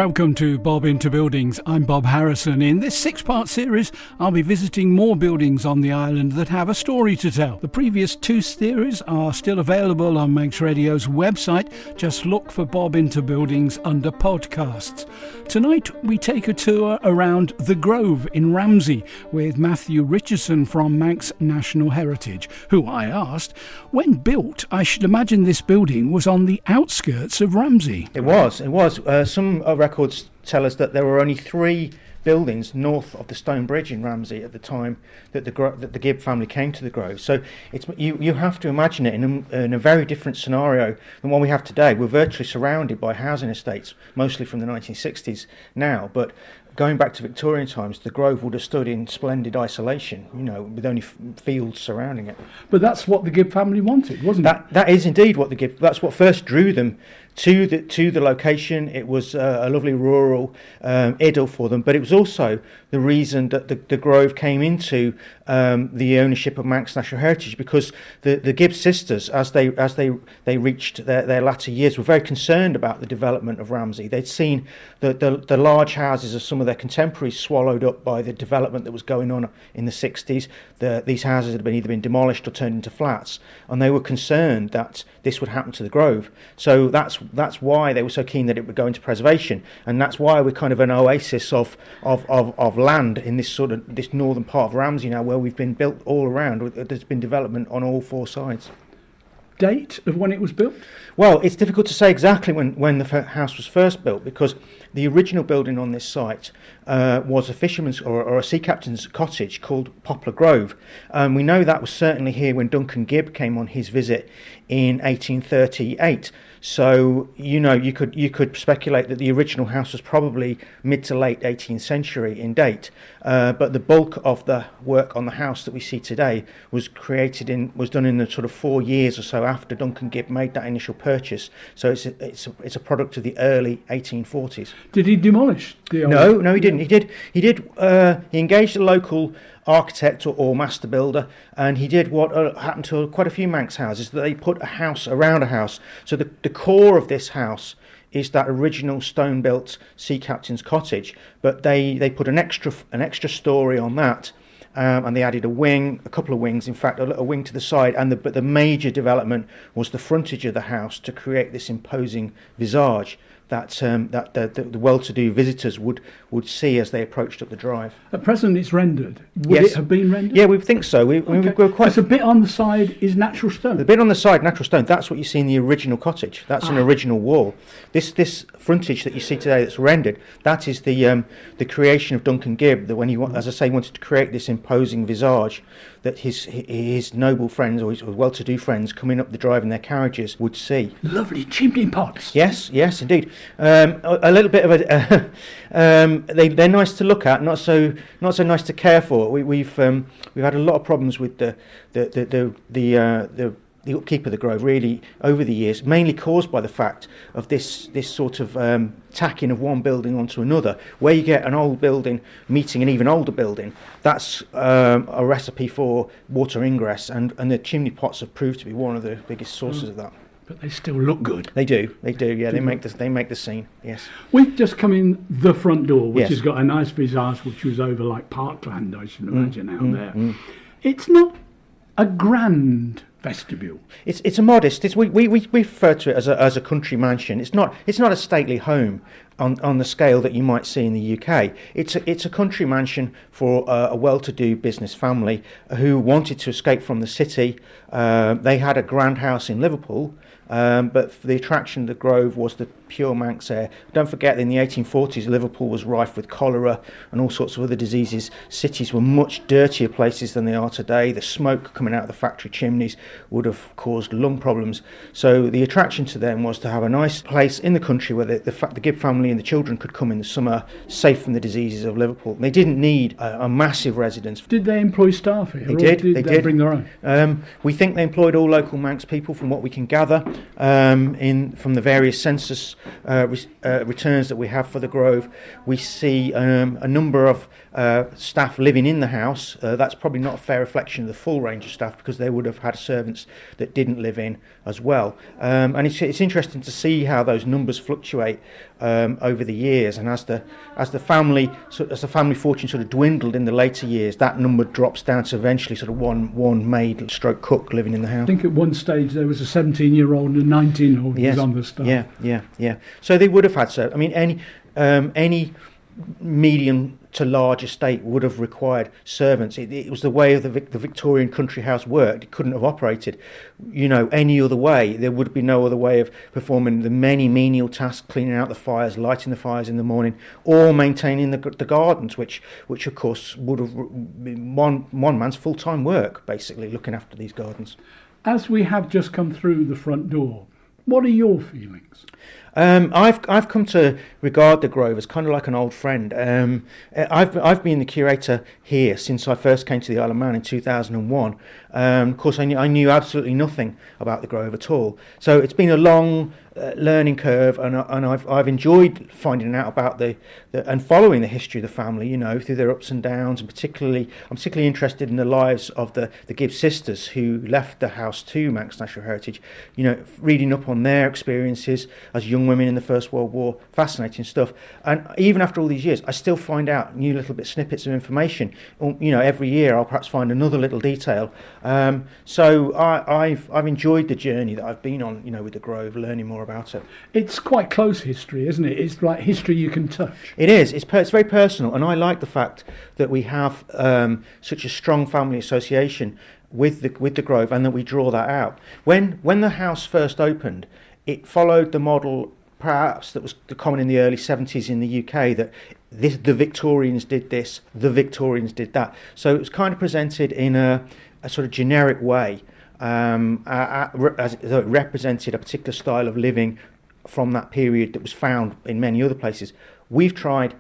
Welcome to Bob Into Buildings. I'm Bob Harrison. In this 6-part series, I'll be visiting more buildings on the island that have a story to tell. The previous 2 series are still available on Manx Radio's website. Just look for Bob Into Buildings under podcasts. Tonight, we take a tour around The Grove in Ramsey with Matthew Richardson from Manx National Heritage, who I asked, when built, I should imagine this building was on the outskirts of Ramsey. It was. Some records tell us that there were only 3 buildings north of the stone bridge in Ramsey at the time that the Gibb family came to the Grove. So you have to imagine it in a very different scenario than what we have today. We're virtually surrounded by housing estates, mostly from the 1960s now, but going back to Victorian times, the Grove would have stood in splendid isolation, with only fields surrounding it. But that's what the Gibb family wanted, wasn't it? That is indeed what that's what first drew them to the location. It was a lovely rural idyll for them, but it was also the reason that the Grove came into the ownership of Manx National Heritage, because the Gibb sisters, as they reached their latter years, were very concerned about the development of Ramsey. They'd seen the large houses of some of their contemporaries swallowed up by the development that was going on in the 60s. These houses had either been demolished or turned into flats, and they were concerned that this would happen to the Grove. So that's why they were so keen that it would go into preservation, and that's why we're kind of an oasis of land in this northern part of Ramsey now, where we've been built all around. There's been development on all 4 sides. Date of when it was built? Well, it's difficult to say exactly when the house was first built, because the original building on this site was a fisherman's or a sea captain's cottage called Poplar Grove. We know that was certainly here when Duncan Gibb came on his visit in 1838. So you could speculate that the original house was probably mid to late 18th century in date, but the bulk of the work on the house that we see today was done in the sort of 4 years or so after Duncan Gibb made that initial purchase. So it's a product of the early 1840s. Did he demolish the old? No, he didn't. He engaged a local architect or master builder, and he did what happened to quite a few Manx houses, that they put a house around a house. So the core of this house is that original stone-built sea captain's cottage, but they put an extra story on that, and they added a couple of wings, in fact, a wing to the side, but the major development was the frontage of the house to create this imposing visage that the well-to-do visitors would see as they approached up the drive. At present, it's rendered. Would Yes. it have been rendered? Yeah, we think so. We're quite. It's a bit on the side is natural stone. The bit on the side, natural stone. That's what you see in the original cottage. That's an original wall. This frontage that you see today, that's rendered, that is the creation of Duncan Gibb. That when he, as I say, wanted to create this imposing visage, that his noble friends or his well-to-do friends coming up the drive in their carriages would see. Lovely chimney pots. Yes, indeed. A little bit of they're nice to look at, not so nice to care for. We've had a lot of problems with the upkeep of the Grove really over the years, mainly caused by the fact of this sort of tacking of one building onto another. Where you get an old building meeting an even older building, that's a recipe for water ingress, and the chimney pots have proved to be one of the biggest sources of that. But they still look good. They do. Yeah, they make the scene. Yes. We've just come in the front door, which Yes. has got a nice visage, which was over like parkland, I should imagine, out there. It's not a grand vestibule. It's a modest. We refer to it as a country mansion. It's not a stately home on the scale that you might see in the UK. It's a country mansion for a well-to-do business family who wanted to escape from the city. They had a grand house in Liverpool. But the attraction of the Grove was the pure Manx air. Don't forget, in the 1840s, Liverpool was rife with cholera and all sorts of other diseases. Cities were much dirtier places than they are today. The smoke coming out of the factory chimneys would have caused lung problems. So the attraction to them was to have a nice place in the country where the Gibb family and the children could come in the summer, safe from the diseases of Liverpool. They didn't need a massive residence. Did they employ staff here? They did. They did bring their own? We think they employed all local Manx people, from what we can gather from the various census returns that we have for the Grove. We see a number of staff living in the house. That's probably not a fair reflection of the full range of staff, because they would have had servants that didn't live in as well. And it's interesting to see how those numbers fluctuate over the years, and as the family fortune sort of dwindled in the later years, that number drops down to eventually sort of one maid stroke cook living in the house. I think at one stage there was a 17-year-old and a 19-year-old Yes. was on the staff. Yeah. So they would have had I mean, any medium to large estate would have required servants. It was the way of the Victorian country house worked. It couldn't have operated, any other way. There would be no other way of performing the many menial tasks, cleaning out the fires, lighting the fires in the morning, or maintaining the gardens, which of course would have been one man's full-time work, basically looking after these gardens. As we have just come through the front door, what are your feelings? I've come to regard the Grove as kind of like an old friend. I've been the curator here since I first came to the Isle of Man in 2001. Of course, I knew absolutely nothing about the Grove at all. So it's been a long learning curve, and I've enjoyed finding out about the and following the history of the family, through their ups and downs. And I'm particularly interested in the lives of the Gibb sisters who left the house to Manx National Heritage. Reading up on their experiences as young women in the First World War, fascinating stuff. And even after all these years, I still find out new little snippets of information. Every year I'll perhaps find another little detail. So I've enjoyed the journey that I've been on, with the Grove, learning more about it. It's quite close history, isn't it? It's like history you can touch. It is. It's very personal, and I like the fact that we have such a strong family association with the Grove, and that we draw that out. When the house first opened, it followed the model perhaps that was common in the early 70s in the UK, that the Victorians did this, the Victorians did that. So it was kind of presented in a sort of generic way, as though it represented a particular style of living from that period that was found in many other places. We've tried,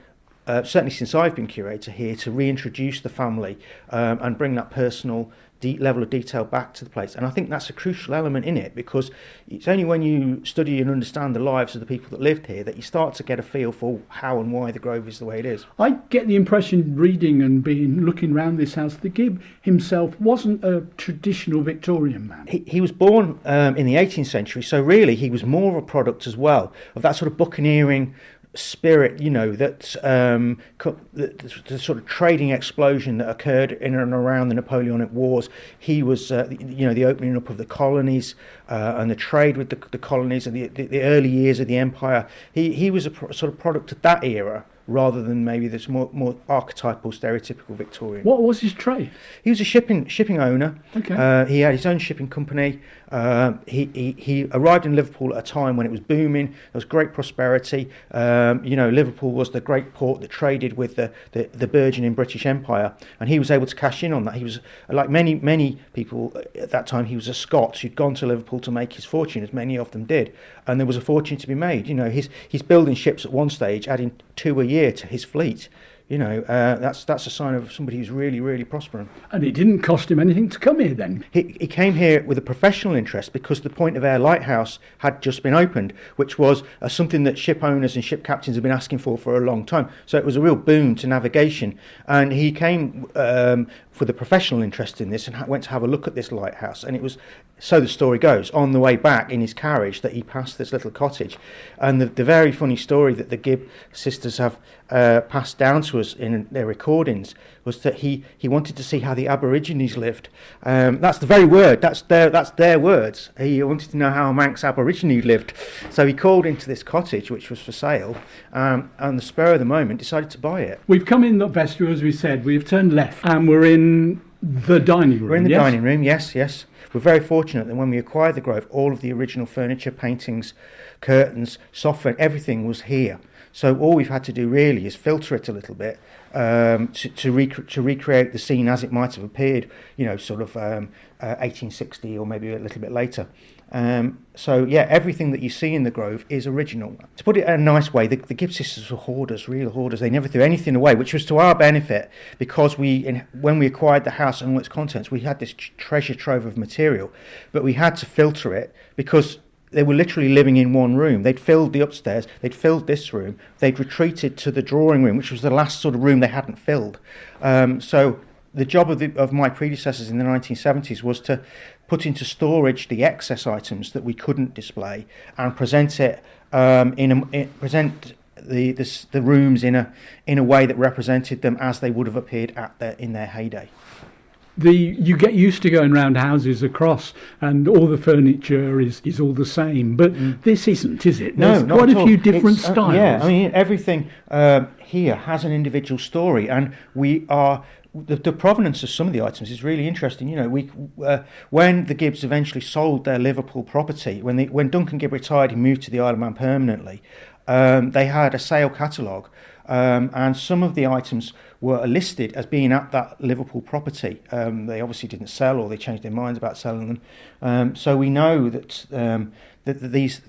certainly since I've been curator here, to reintroduce the family and bring that personal level of detail back to the place. And I think that's a crucial element in it, because it's only when you study and understand the lives of the people that lived here that you start to get a feel for how and why the Grove is the way it is. I get the impression, reading and looking around this house, that Gibb himself wasn't a traditional Victorian man. He was born in the 18th century, so really he was more of a product as well of that sort of buccaneering spirit, that the sort of trading explosion that occurred in and around the Napoleonic Wars. He was, the opening up of the colonies and the trade with the colonies and the early years of the empire. He was a sort of product of that era, rather than maybe this more archetypal, stereotypical Victorian. What was his trade? He was a shipping owner. Okay. He had his own shipping company. He arrived in Liverpool at a time when it was booming. There was great prosperity. Liverpool was the great port that traded with the burgeoning British Empire, and he was able to cash in on that. He was, like many people at that time, he was a Scot who'd gone to Liverpool to make his fortune, as many of them did, and there was a fortune to be made. He's building ships at one stage, adding 2 a year to his fleet. That's a sign of somebody who's really, really prospering. And it didn't cost him anything to come here then? He came here with a professional interest because the Point of Ayre lighthouse had just been opened, which was something that ship owners and ship captains have been asking for a long time. So it was a real boon to navigation. And he came for the professional interest in this and went to have a look at this lighthouse. And it was, so the story goes, on the way back in his carriage that he passed this little cottage. And the very funny story that the Gibb sisters have passed down to us in their recordings was that he wanted to see how the Aborigines lived. That's the very word. That's their words. He wanted to know how a Manx Aborigine lived. So he called into this cottage, which was for sale, and on the spur of the moment decided to buy it. We've come in the vestibule, as we said. We've turned left, and we're in the dining room. We're in the dining room. Yes. We're very fortunate that when we acquired the Grove, all of the original furniture, paintings, curtains, software, everything was here. So all we've had to do really is filter it a little bit to recreate the scene as it might have appeared, 1860 or maybe a little bit later. Everything that you see in the Grove is original. To put it in a nice way, the Gibb sisters were hoarders, real hoarders. They never threw anything away, which was to our benefit, because when we acquired the house and all its contents, we had this treasure trove of material, but we had to filter it because they were literally living in one room. They'd filled the upstairs, they'd filled this room, they'd retreated to the drawing room, which was the last sort of room they hadn't filled. So the job of my predecessors in the 1970s was to put into storage the excess items that we couldn't display and present it present the rooms in a way that represented them as they would have appeared in their heyday. You get used to going round houses across, and all the furniture is all the same, but this isn't, is it? There's not quite at a all. few different It's, styles. Yeah, I mean everything here has an individual story, and we are. The provenance of some of the items is really interesting. You know, when the Gibbs eventually sold their Liverpool property, when Duncan Gibb retired, he moved to the Isle of Man permanently. They had a sale catalogue, and some of the items were listed as being at that Liverpool property. They obviously didn't sell, or they changed their minds about selling them. So we know that these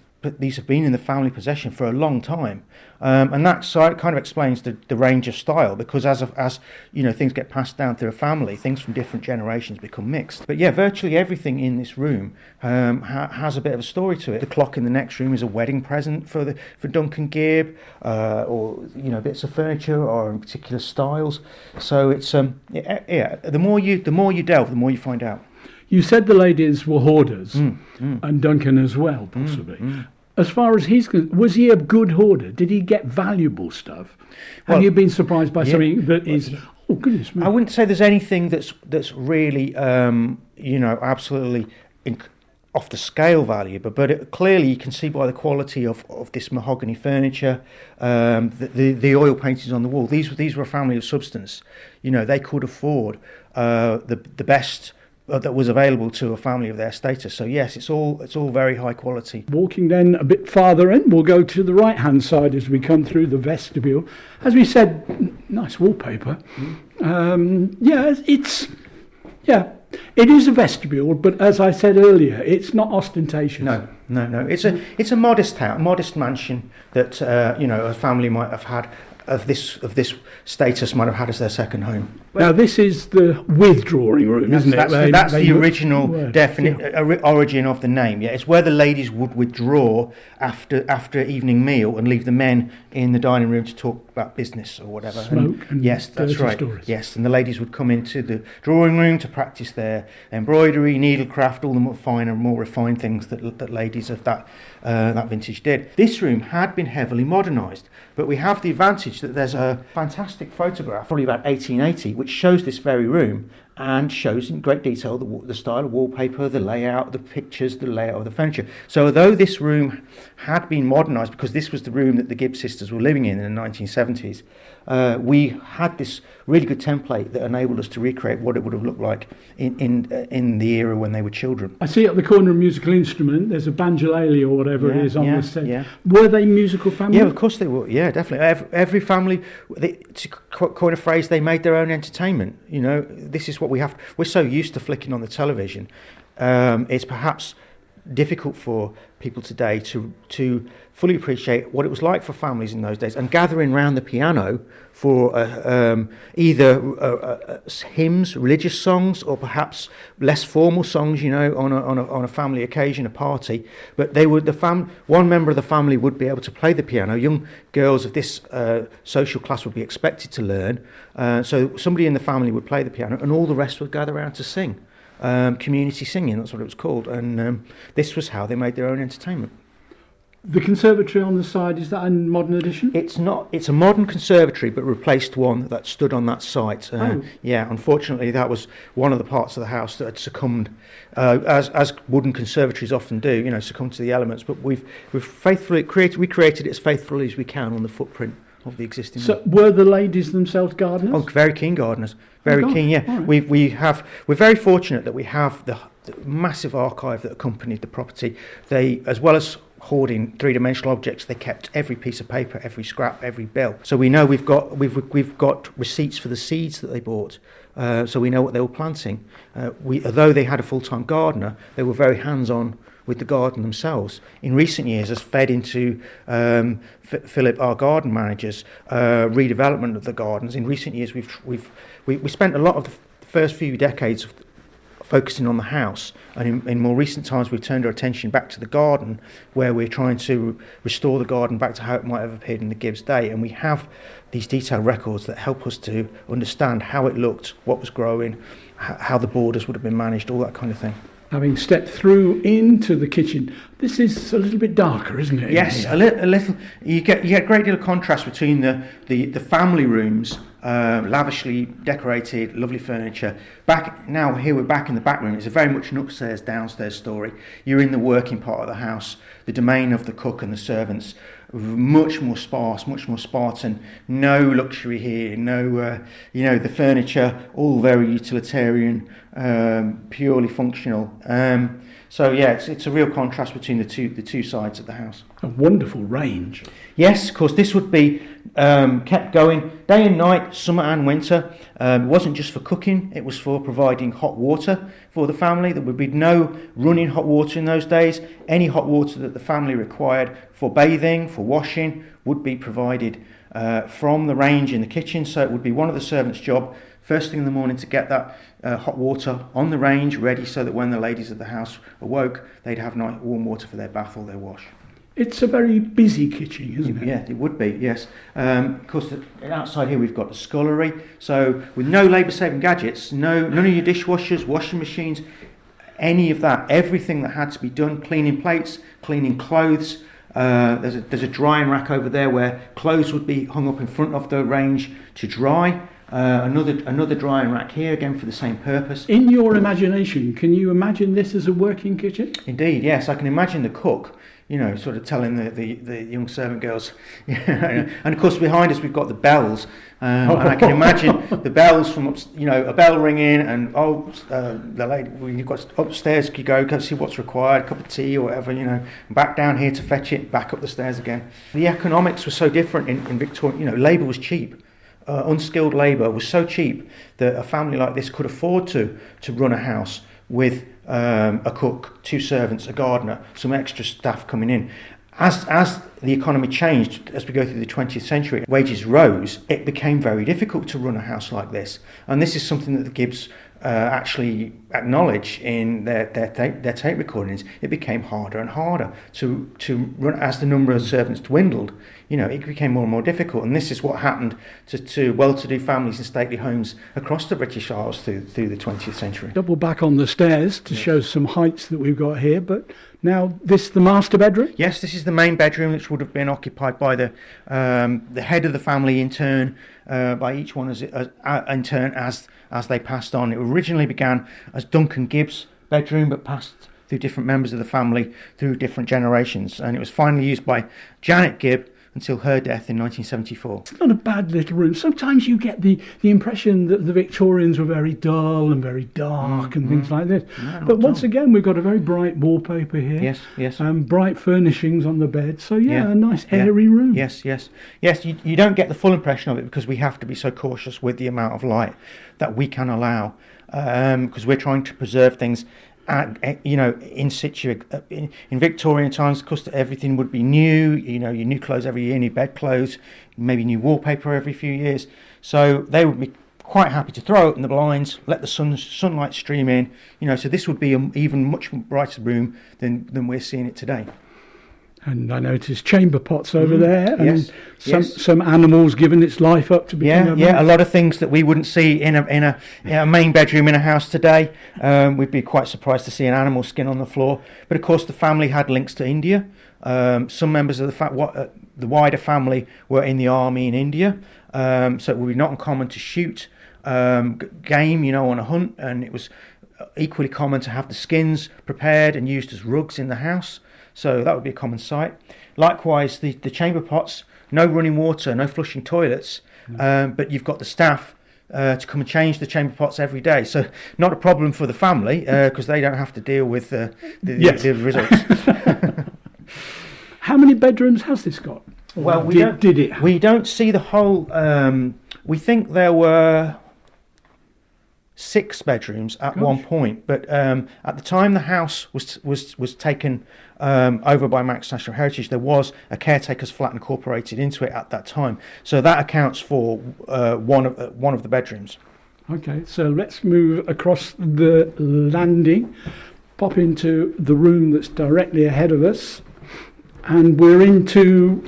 have been in the family possession for a long time, and that kind of explains the range of style, because as you know, things get passed down through a family, things from different generations become mixed. But yeah, virtually everything in this room has a bit of a story to it. The clock in the next room is a wedding present for Duncan Gibb, or you know, bits of furniture or in particular styles. So it's the more you delve, the more you find out. You said the ladies were hoarders, and Duncan as well, possibly. As far as he's concerned, was he a good hoarder? Did he get valuable stuff? Have you been surprised by something that is? Oh goodness me! I wouldn't say there's anything that's really absolutely off the scale value, but clearly you can see by the quality of this mahogany furniture, the oil paintings on the wall. These were a family of substance. You know, they could afford the best that was available to a family of their status. So yes, it's all very high quality. Walking then a bit farther in, we'll go to the right hand side as we come through the vestibule. As we said, nice wallpaper. It is a vestibule, but as I said earlier, it's not ostentatious. No. It's a modest house, modest mansion that a family might have had of this status might have had as their second home. Now this is the withdrawing room, isn't it? That's the original origin of the name. Yeah, it's where the ladies would withdraw after evening meal and leave the men in the dining room to talk about business or whatever. Smoke and yes, that's right. Stories. Yes, and the ladies would come into the drawing room to practice their embroidery, needlecraft, all the more refined things that ladies of that vintage did. This room had been heavily modernised, but we have the advantage that there's a fantastic photograph, probably about 1880, which shows this very room and shows in great detail the style of wallpaper, the layout, the pictures, the layout of the furniture. So although this room had been modernised, because this was the room that the Gibb sisters were living in the 1970s, we had this really good template that enabled us to recreate what it would have looked like in the era when they were children. I see at the corner of musical instrument, there's a banjolele or whatever it is on the stage. Yeah. Were they musical family? Yeah, of course they were. Yeah, definitely. Every family, to coin a phrase, they made their own entertainment. You know, this is what we have. We're so used to flicking on the television. It's perhaps difficult for people today to fully appreciate what it was like for families in those days, and gathering round the piano for either hymns, religious songs, or perhaps less formal songs, you know, on a family occasion, a party. But they would one member of the family would be able to play the piano. Young girls of this social class would be expected to learn. So somebody in the family would play the piano, and all the rest would gather around to sing. Community singing, that's what it was called, and this was how they made their own entertainment. The conservatory on the side, is that a modern addition? It's not. It's a modern conservatory, but replaced one that stood on that site. Yeah, unfortunately, that was one of the parts of the house that had succumbed, as wooden conservatories often do. You know, succumb to the elements. But we've faithfully recreated it as faithfully as we can on the footprint of the existing. So were the ladies themselves gardeners? Oh, very keen gardeners. Very keen. Yeah, right. We're very fortunate that we have the massive archive that accompanied the property. They, as well as hoarding three-dimensional objects, they kept every piece of paper, every scrap, every bill. So we know we've got receipts for the seeds that they bought. So we know what they were planting. Although they had a full-time gardener, they were very hands-on with the garden themselves. In recent years, as fed into Philip, our garden manager's redevelopment of the gardens, in recent years we spent a lot of the first few decades focusing on the house. And in more recent times, we've turned our attention back to the garden, where we're trying to restore the garden back to how it might have appeared in the Gibbs day. And we have these detailed records that help us to understand how it looked, what was growing, how the borders would have been managed, all that kind of thing. Having stepped through into the kitchen, this is a little bit darker, isn't it? Yes, a little. You get a great deal of contrast between the family rooms, lavishly decorated, lovely furniture. Here we're back in the back room. It's a very much an upstairs, downstairs story. You're in the working part of the house, the domain of the cook and the servants. Much more sparse, much more Spartan. No luxury here. No, the furniture all very utilitarian, purely functional. It's a real contrast between the two sides of the house. A wonderful range. Yes, of course. This would be kept going day and night, summer and winter. It wasn't just for cooking; it was for providing hot water for the family. There would be no running hot water in those days. Any hot water that the family required for bathing, for washing, would be provided from the range in the kitchen. So it would be one of the servants' job first thing in the morning to get that hot water on the range ready, so that when the ladies of the house awoke, they'd have nice warm water for their bath or their wash. It's a very busy kitchen, isn't it? Yeah, it would be, yes. Of course, outside here we've got the scullery. So with no labour-saving gadgets, none of your dishwashers, washing machines, any of that, everything that had to be done, cleaning plates, cleaning clothes. There's a drying rack over there where clothes would be hung up in front of the range to dry. Another drying rack here, again for the same purpose. In your imagination, can you imagine this as a working kitchen? Indeed, yes. I can imagine the cook, sort of telling the young servant girls. And of course behind us we've got the bells. And I can imagine the bells from a bell ringing, and the lady, you've got upstairs, you go see what's required, a cup of tea or whatever, back down here to fetch it, back up the stairs again. The economics were so different in Victoria. Labour was cheap. Unskilled labour was so cheap that a family like this could afford to run a house with a cook, 2 servants, a gardener, some extra staff coming in. As the economy changed, as we go through the 20th century, wages rose, it became very difficult to run a house like this. And this is something that the Gibbs actually acknowledge in their tape recordings. It became harder and harder to run as the number of servants dwindled. It became more and more difficult, and this is what happened to well-to-do families in stately homes across the British Isles through the 20th century. Double back on the stairs to show some heights that we've got here, but now this the master bedroom? Yes, this is the main bedroom, which would have been occupied by the head of the family in turn, by each one in turn as they passed on. It originally began as Duncan Gibb's bedroom, but passed through different members of the family through different generations, and it was finally used by Janet Gibb until her death in 1974. It's not a bad little room. Sometimes you get the impression that the Victorians were very dull and very dark and things like this. No, but once again, we've got a very bright wallpaper here. Yes. Bright furnishings on the bed. So a nice airy room. Yes. You don't get the full impression of it because we have to be so cautious with the amount of light that we can allow, because we're trying to preserve things in situ. In Victorian times, of course, everything would be new. Your new clothes every year, new bedclothes, maybe new wallpaper every few years. So they would be quite happy to throw open the blinds, let the sunlight stream in. So this would be an even much brighter room than we're seeing it today. And I noticed chamber pots over there, and yes. some animals giving its life up to become a lot of things that we wouldn't see in a main bedroom in a house today. We'd be quite surprised to see an animal skin on the floor. But of course, the family had links to India. Some members of the wider family were in the army in India, so it would be not uncommon to shoot game, on a hunt, and it was equally common to have the skins prepared and used as rugs in the house. So that would be a common sight. Likewise, the chamber pots, no running water, no flushing toilets, but you've got the staff to come and change the chamber pots every day. So not a problem for the family because they don't have to deal with the results. How many bedrooms has this got? Well, did it? We don't see the whole. We think there were 6 bedrooms at one point, but at the time the house was taken over by Manx National Heritage, there was a caretaker's flat incorporated into it at that time. So that accounts for one of the bedrooms. Okay, so let's move across the landing, pop into the room that's directly ahead of us, and we're into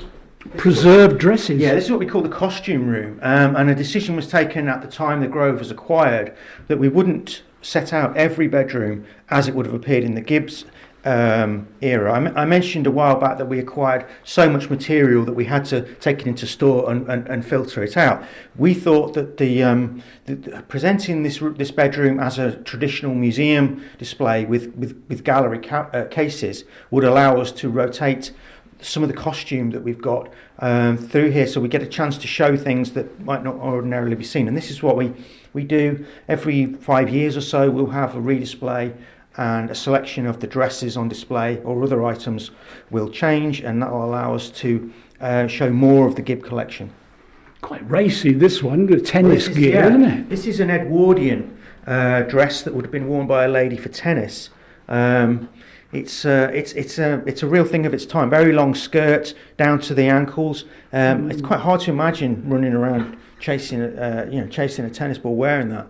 preserved dresses. Yeah, this is what we call the costume room, and a decision was taken at the time the Grove was acquired that we wouldn't set out every bedroom as it would have appeared in the Gibbs era. I mentioned a while back that we acquired so much material that we had to take it into store and filter it out. We thought that the presenting this bedroom as a traditional museum display with gallery cases would allow us to rotate some of the costume that we've got through here, so we get a chance to show things that might not ordinarily be seen. And this is what we do every 5 years or so. We'll have a redisplay, and a selection of the dresses on display or other items will change, and that will allow us to show more of the Gibb collection. Quite racy, this one, the tennis gear, isn't it? This is an Edwardian dress that would have been worn by a lady for tennis. It's a real thing of its time. Very long skirt down to the ankles. It's quite hard to imagine running around chasing a tennis ball wearing that.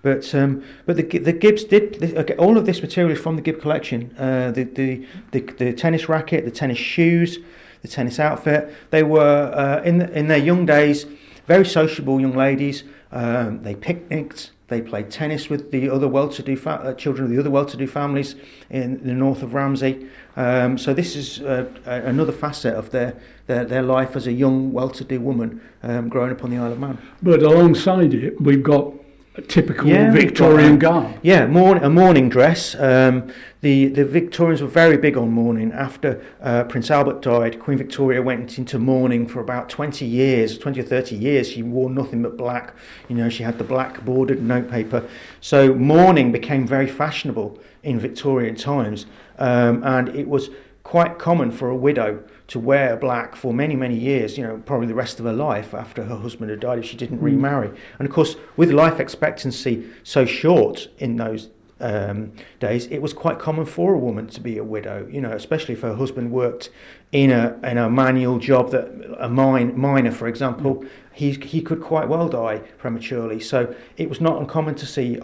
But the Gibbs did all of this material is from the Gibb collection. The tennis racket, the tennis shoes, the tennis outfit. They were in their young days very sociable young ladies. They picnicked. They played tennis with the other well-to-do children of the other well-to-do families in the north of Ramsey. So this is another facet of their life as a young, well-to-do woman growing up on the Isle of Man. But alongside it, we've got a typical Victorian garb. Yeah, a mourning dress. The Victorians were very big on mourning. After Prince Albert died, Queen Victoria went into mourning for about 20 or 30 years. She wore nothing but black. She had the black bordered notepaper. So mourning became very fashionable in Victorian times, and it was quite common for a widow to wear black for many, many years, probably the rest of her life after her husband had died if she didn't remarry. And of course, with life expectancy so short in those days, it was quite common for a woman to be a widow, especially if her husband worked in a manual job, that a miner, for example, he could quite well die prematurely. So it was not uncommon to see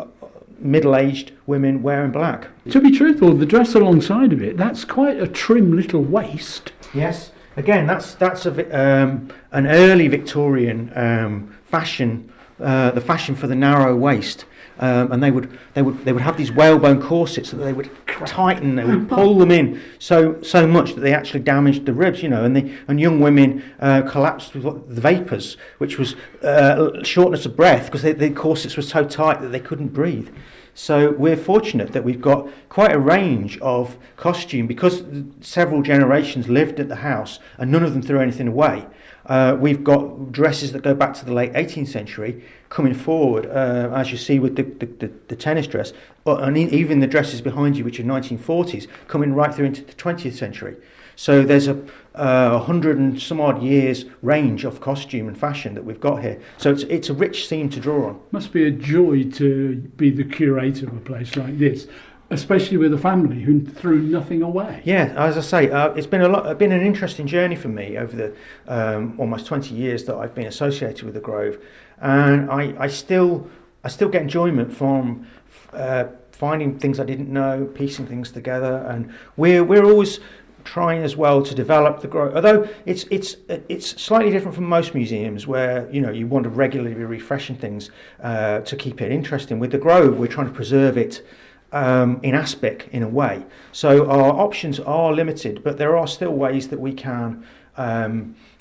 middle-aged women wearing black. To be truthful, the dress alongside of it, that's quite a trim little waist. Yes, again, that's an early Victorian fashion, the fashion for the narrow waist, and they would have these whalebone corsets that they would tighten, they would pull them in so much that they actually damaged the ribs, and young women collapsed with the vapours, which was shortness of breath because the corsets were so tight that they couldn't breathe. So we're fortunate that we've got quite a range of costume because several generations lived at the house and none of them threw anything away. We've got dresses that go back to the late 18th century coming forward, as you see with the tennis dress, and even the dresses behind you, which are 1940s, coming right through into the 20th century. So there's a 100 and some odd years range of costume and fashion that we've got here. So it's a rich scene to draw on. Must be a joy to be the curator of a place like this, especially with a family who threw nothing away. Yeah, as I say, it's been an interesting journey for me over the almost 20 years that I've been associated with the Grove, and I still get enjoyment from finding things I didn't know, piecing things together, and we're always trying as well to develop the Grove. Although it's slightly different from most museums where you want to regularly be refreshing things to keep it interesting. With the Grove, we're trying to preserve it in aspect in a way. So our options are limited, but there are still ways that we can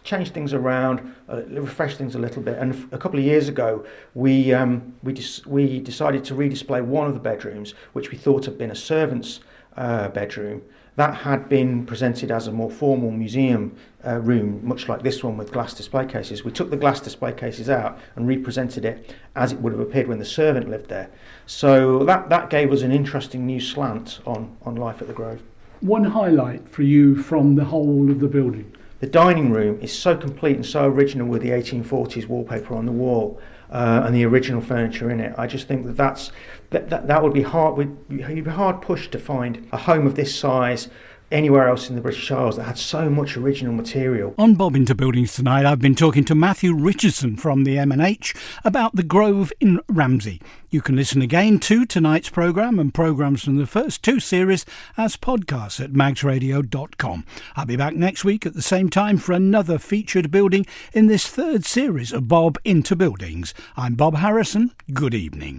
change things around, refresh things a little bit. And a couple of years ago, we decided to redisplay one of the bedrooms, which we thought had been a servant's bedroom. That had been presented as a more formal museum room, much like this one with glass display cases. We took the glass display cases out and represented it as it would have appeared when the servant lived there. So that gave us an interesting new slant on life at the Grove. One highlight for you from the whole of the building? The dining room is so complete and so original with the 1840s wallpaper on the wall and the original furniture in it. I just think that would be hard. You'd be hard pushed to find a home of this size anywhere else in the British Isles that had so much original material. On Bob Into Buildings tonight, I've been talking to Matthew Richardson from the M&H about the Grove in Ramsey. You can listen again to tonight's programme and programmes from the first 2 series as podcasts at magsradio.com. I'll be back next week at the same time for another featured building in this 3rd series of Bob Into Buildings. I'm Bob Harrison. Good evening.